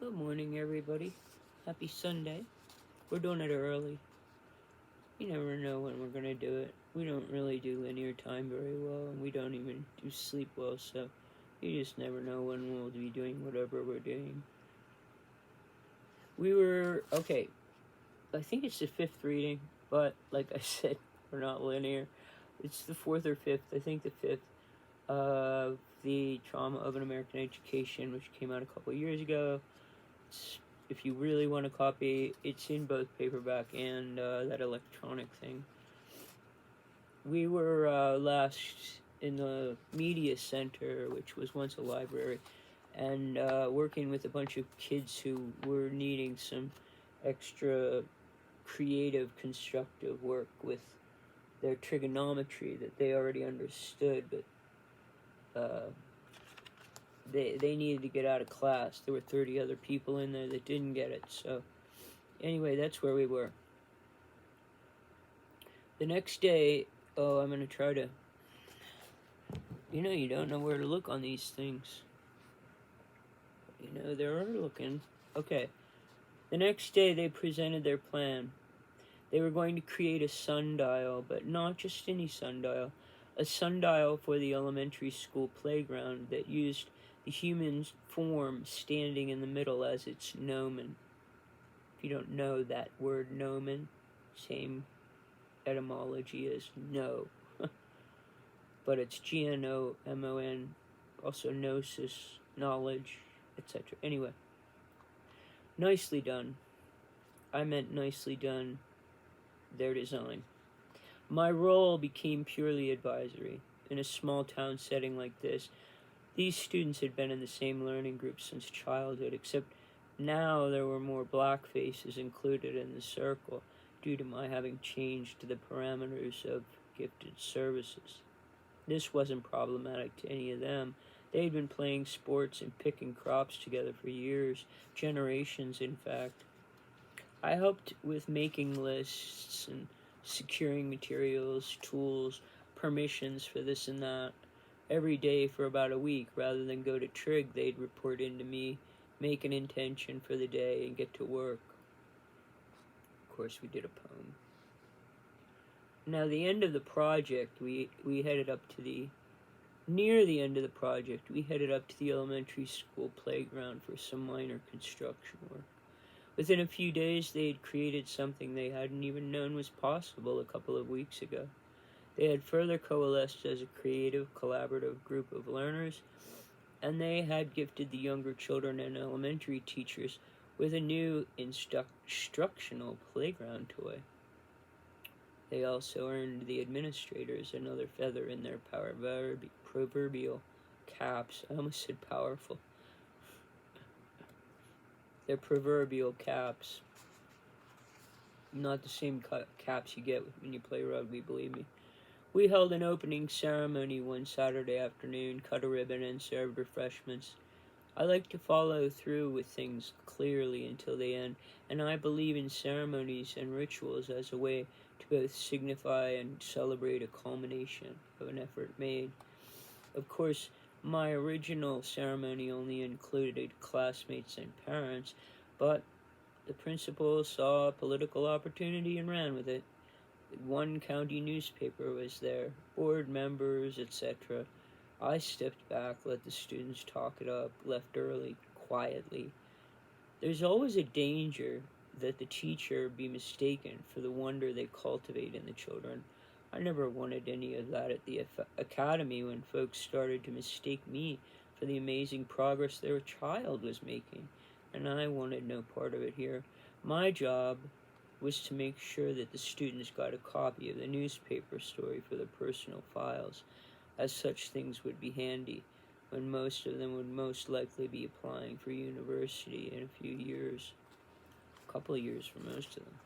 Good morning, everybody. Happy Sunday. We're doing it early. You never know when we're going to do it. We don't really do linear time very well, and we don't even do sleep well, so you just never know when we'll be doing whatever we're doing. Okay, I think it's the fifth reading, but like I said, we're not linear. It's the fourth or fifth, I think the fifth, of the Trauma of an American Education, which came out a couple years ago. If you really want a copy, it's in both paperback and that electronic thing. We were last in the media center, which was once a library, and working with a bunch of kids who were needing some extra creative, constructive work with their trigonometry that they already understood, but they needed to get out of class. There were 30 other people in there that didn't get it. So anyway, that's where we were. The next day, I'm going to try to... you don't know where to look on these things. They're looking. Okay. The next day, they presented their plan. They were going to create a sundial, but not just any sundial. A sundial for the elementary school playground that used the human form standing in the middle as its gnomon. If you don't know that word gnomon, same etymology as no. But it's Gnomon, also gnosis, knowledge, etc. Anyway, nicely done. I meant nicely done, their design. My role became purely advisory. In a small town setting like this, these students had been in the same learning group since childhood, except now there were more black faces included in the circle due to my having changed the parameters of gifted services. This wasn't problematic to any of them. They'd been playing sports and picking crops together for years, generations in fact. I helped with making lists and securing materials, tools, permissions for this and that. Every day for about a week, rather than go to trig, they'd report in to me, make an intention for the day, and get to work. Of course, we did a poem. Now, the end of the project, we headed up to the... Near the end of the project, we headed up to the elementary school playground for some minor construction work. Within a few days, they had created something they hadn't even known was possible a couple of weeks ago. They had further coalesced as a creative, collaborative group of learners, and they had gifted the younger children and elementary teachers with a new instructional playground toy. They also earned the administrators another feather in their proverbial caps. I almost said powerful. Their proverbial caps. Not the same caps you get when you play rugby, believe me. We held an opening ceremony one Saturday afternoon, cut a ribbon, and served refreshments. I like to follow through with things clearly until they end, and I believe in ceremonies and rituals as a way to both signify and celebrate a culmination of an effort made. Of course, my original ceremony only included classmates and parents, but the principal saw a political opportunity and ran with it. One county newspaper was there, board members, etc. I stepped back, let the students talk it up, left early, quietly. There's always a danger that the teacher be mistaken for the wonder they cultivate in the children. I never wanted any of that at the academy when folks started to mistake me for the amazing progress their child was making, and I wanted no part of it here. My job was to make sure that the students got a copy of the newspaper story for their personal files, as such things would be handy when most of them would most likely be applying for university in a few years. A couple of years for most of them.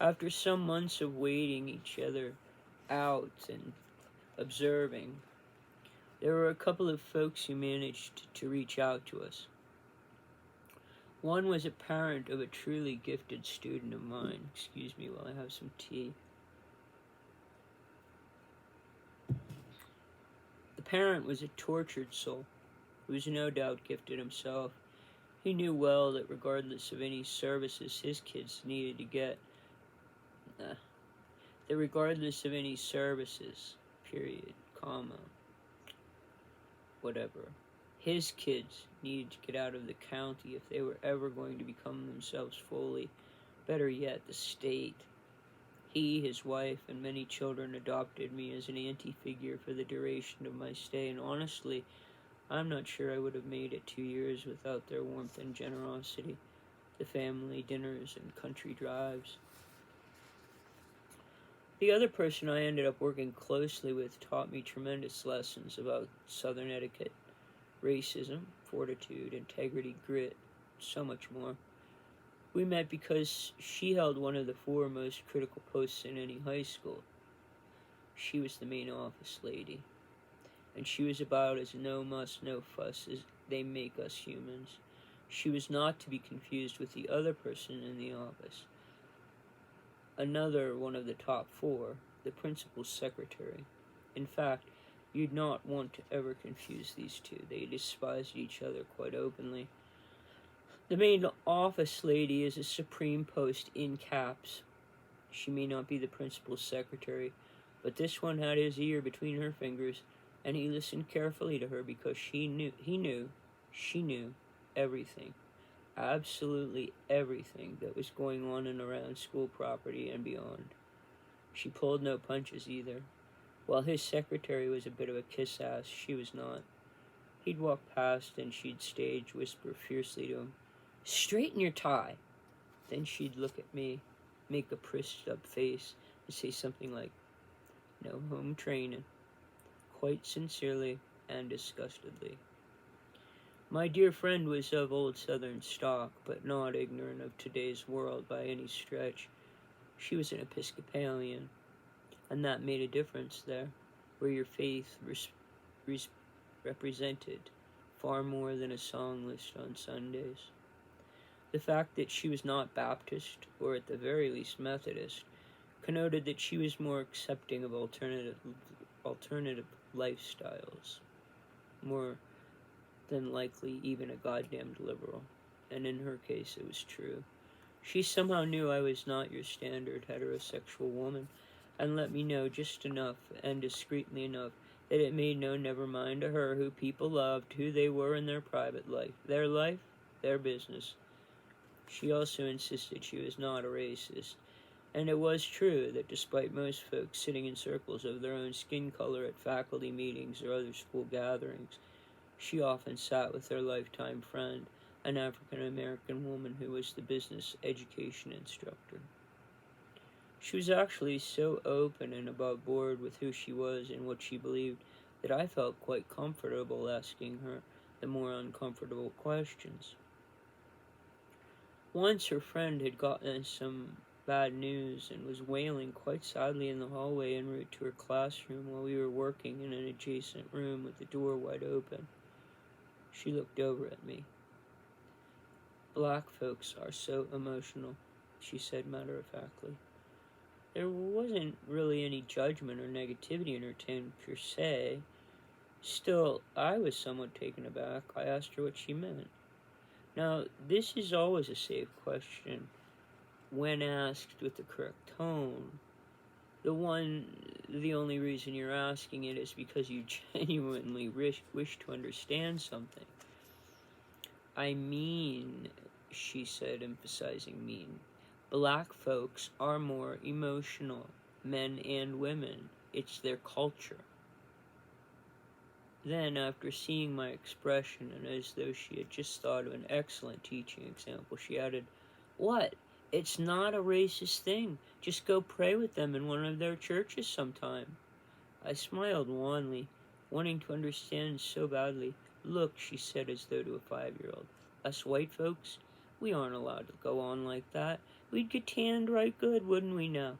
After some months of waiting each other out and observing, there were a couple of folks who managed to reach out to us. One was a parent of a truly gifted student of mine. Excuse me while I have some tea. The parent was a tortured soul who was no doubt gifted himself. He knew well that regardless of any services his kids needed to get, that regardless of any services, period, comma, whatever, his kids needed to get out of the county if they were ever going to become themselves fully. Better yet, the state. He, his wife, and many children adopted me as an anti-figure for the duration of my stay, and honestly, I'm not sure I would have made it 2 years without their warmth and generosity, the family dinners and country drives. The other person I ended up working closely with taught me tremendous lessons about Southern etiquette, racism, fortitude, integrity, grit, so much more. We met because she held one of the 4 most critical posts in any high school. She was the main office lady, and she was about as no muss, no fuss as they make us humans. She was not to be confused with the other person in the office, another one of the top 4, the principal's secretary. In fact, you'd not want to ever confuse these two. They despised each other quite openly. The main office lady is a supreme post in caps. She may not be the principal's secretary, but this one had his ear between her fingers, and he listened carefully to her because she knew everything. Absolutely everything that was going on and around school property and beyond. She pulled no punches either. While his secretary was a bit of a kiss-ass, she was not. He'd walk past and she'd stage whisper fiercely to him, "Straighten your tie." Then she'd look at me, make a pressed-up face, and say something like, "No home training," quite sincerely and disgustedly. My dear friend was of old Southern stock, but not ignorant of today's world by any stretch. She was an Episcopalian, and that made a difference there, where your faith represented far more than a song list on Sundays. The fact that she was not Baptist, or at the very least Methodist, connoted that she was more accepting of alternative lifestyles, more than likely even a goddamned liberal, and in her case it was true. She somehow knew I was not your standard heterosexual woman, and let me know just enough, and discreetly enough, that it made no never mind to her who people loved, who they were in their private life, their business. She also insisted she was not a racist, and it was true that despite most folks sitting in circles of their own skin color at faculty meetings or other school gatherings, she often sat with her lifetime friend, an African-American woman who was the business education instructor. She was actually so open and above board with who she was and what she believed that I felt quite comfortable asking her the more uncomfortable questions. Once her friend had gotten some bad news and was wailing quite sadly in the hallway en route to her classroom while we were working in an adjacent room with the door wide open. She looked over at me. "Black folks are so emotional," she said matter-of-factly. There wasn't really any judgment or negativity in her tone per se. Still, I was somewhat taken aback. I asked her what she meant. Now, this is always a safe question when asked with the correct tone. The only reason you're asking it is because you genuinely wish to understand something. "I mean," she said, emphasizing mean, "black folks are more emotional, men and women. It's their culture." Then, after seeing my expression, and as though she had just thought of an excellent teaching example, she added, "What? It's not a racist thing. Just go pray with them in one of their churches sometime." I smiled wanly, wanting to understand so badly. "Look," she said as though to a 5-year-old, "us white folks, we aren't allowed to go on like that. We'd get tanned right good, wouldn't we now?"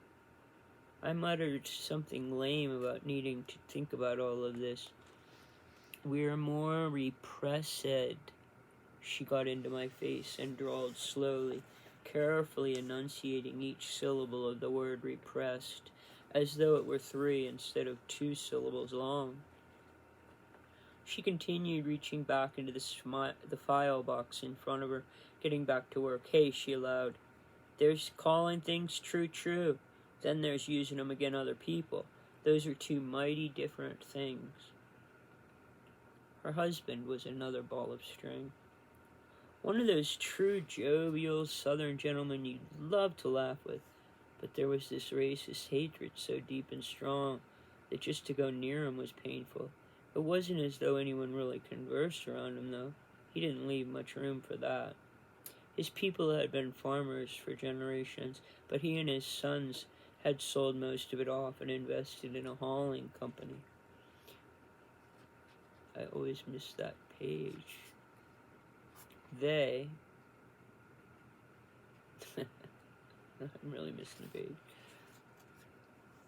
I muttered something lame about needing to think about all of this. "We're more repressed." She got into my face and drawled slowly, carefully enunciating each syllable of the word repressed, as though it were 3 instead of 2 syllables long. She continued, reaching back into the file box in front of her, getting back to work. "Hey," she allowed. "There's calling things true. Then there's using them against other people. Those are two mighty different things." Her husband was another ball of string. One of those true jovial southern gentlemen you'd love to laugh with, but there was this racist hatred so deep and strong that just to go near him was painful. It wasn't as though anyone really conversed around him, though. He didn't leave much room for that. His people had been farmers for generations, but he and his sons had sold most of it off and invested in a hauling company. I always miss that page. I'm really missing the page.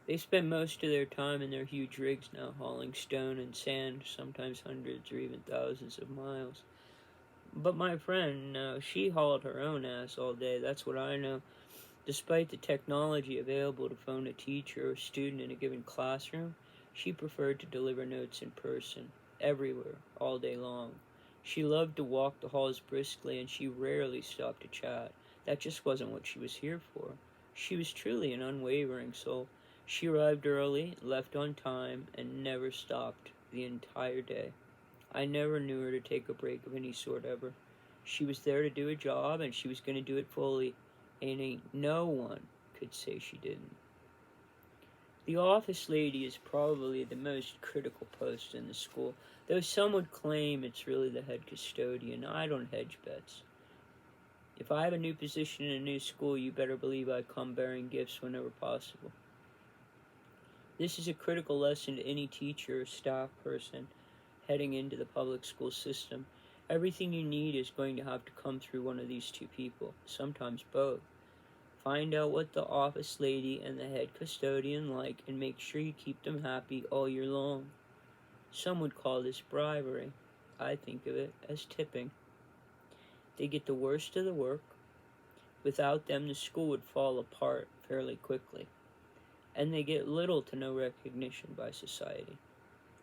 They spend most of their time in their huge rigs now, hauling stone and sand, sometimes hundreds or even thousands of miles. But my friend, no, she hauled her own ass all day, that's what I know. Despite the technology available to phone a teacher or student in a given classroom, she preferred to deliver notes in person, everywhere, all day long. She loved to walk the halls briskly, and she rarely stopped to chat. That just wasn't what she was here for. She was truly an unwavering soul. She arrived early, left on time, and never stopped the entire day. I never knew her to take a break of any sort ever. She was there to do a job, and she was going to do it fully, and no one could say she didn't. The office lady is probably the most critical post in the school, though some would claim it's really the head custodian. I don't hedge bets. If I have a new position in a new school, you better believe I come bearing gifts whenever possible. This is a critical lesson to any teacher or staff person heading into the public school system. Everything you need is going to have to come through one of these two people, sometimes both. Find out what the office lady and the head custodian like, and make sure you keep them happy all year long. Some would call this bribery. I think of it as tipping. They get the worst of the work. Without them, the school would fall apart fairly quickly. And they get little to no recognition by society.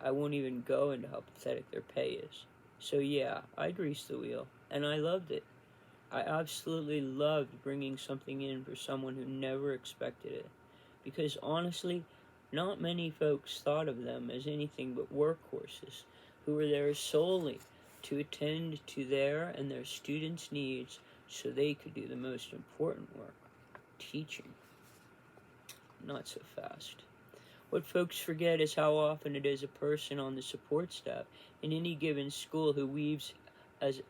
I won't even go into how pathetic their pay is. So yeah, I greased the wheel, and I loved it. I absolutely loved bringing something in for someone who never expected it, because honestly, not many folks thought of them as anything but workhorses who were there solely to attend to their and their students' needs so they could do the most important work, teaching. Not so fast. What folks forget is how often it is a person on the support staff in any given school who weaves as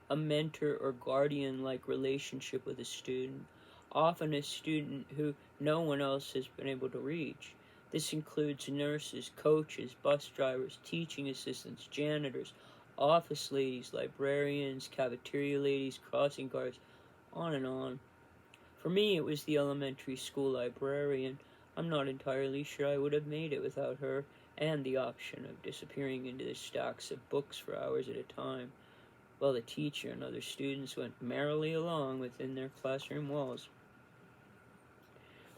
a mentor or guardian-like relationship with a student, often a student who no one else has been able to reach. This includes nurses, coaches, bus drivers, teaching assistants, janitors, office ladies, librarians, cafeteria ladies, crossing guards, on and on. For me, it was the elementary school librarian. I'm not entirely sure I would have made it without her, and the option of disappearing into the stacks of books for hours at a time, while the teacher and other students went merrily along within their classroom walls.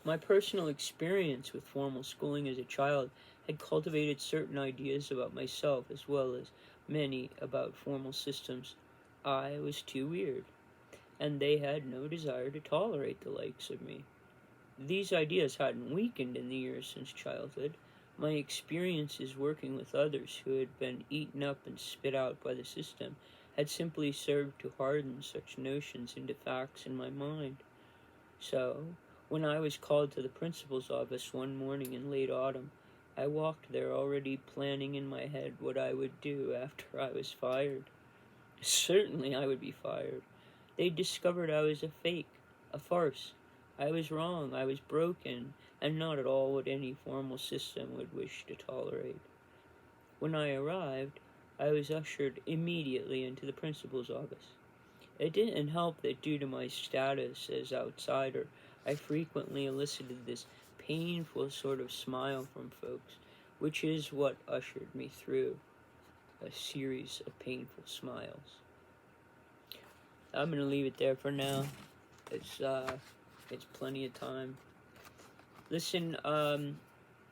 My personal experience with formal schooling as a child had cultivated certain ideas about myself as well as many about formal systems. I was too weird, and they had no desire to tolerate the likes of me. These ideas hadn't weakened in the years since childhood. My experiences working with others who had been eaten up and spit out by the system had simply served to harden such notions into facts in my mind. So, when I was called to the principal's office one morning in late autumn, I walked there already planning in my head what I would do after I was fired. Certainly I would be fired. They discovered I was a fake, a farce. I was wrong, I was broken, and not at all what any formal system would wish to tolerate. When I arrived, I was ushered immediately into the principal's office. It didn't help that due to my status as outsider, I frequently elicited this painful sort of smile from folks, which is what ushered me through a series of painful smiles. I'm going to leave it there for now. It's plenty of time. Listen,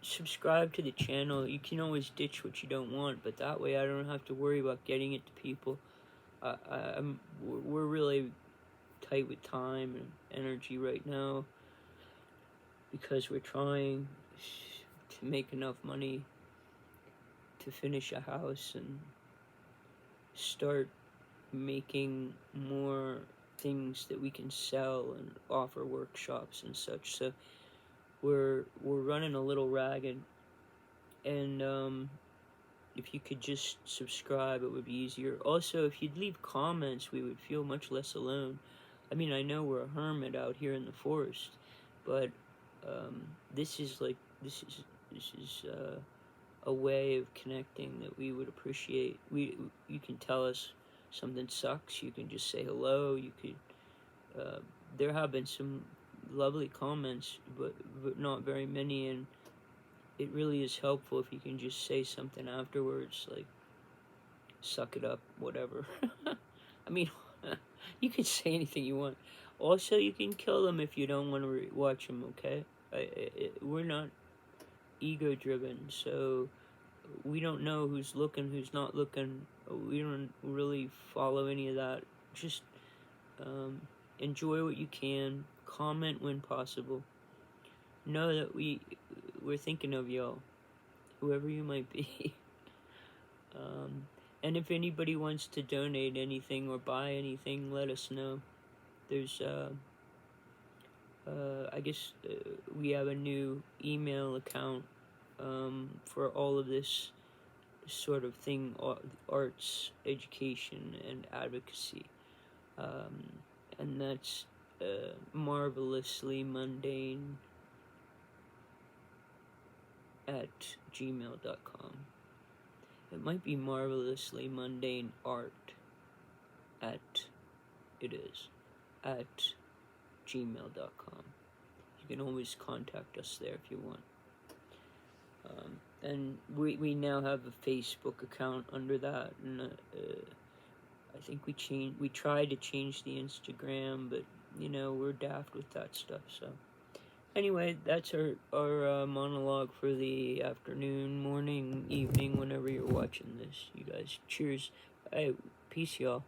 subscribe to the channel. You can always ditch what you don't want, but that way I don't have to worry about getting it to people. We're really tight with time and energy right now because we're trying to make enough money to finish a house and start making more things that we can sell and offer workshops and such. So we're running a little ragged, and if you could just subscribe, it would be easier. Also, if you'd leave comments, we would feel much less alone. I mean, I know we're a hermit out here in the forest, but this is a way of connecting that we would appreciate. You can tell us something sucks. You can just say hello. You could. There have been some lovely comments, but not very many, and it really is helpful if you can just say something afterwards, like "suck it up," whatever. I mean, you can say anything you want. Also, you can kill them if you don't want to watch them. Okay, we're not ego-driven, so we don't know who's looking, who's not looking. We don't really follow any of that. Just enjoy what you can. Comment when possible. Know that we're thinking of y'all, whoever you might be. And if anybody wants to donate anything or buy anything, let us know. There's I guess we have a new email account for all of this sort of thing, arts, education, and advocacy. And that's marvelously mundane at gmail.com. It might be marvelously mundane art at gmail.com. You can always contact us there if you want. And we now have a Facebook account under that, and I think we tried to change the Instagram, but you know, we're daft with that stuff. So anyway, that's our monologue for the afternoon, morning, evening, whenever you're watching this. You guys, cheers. Hey, peace, y'all.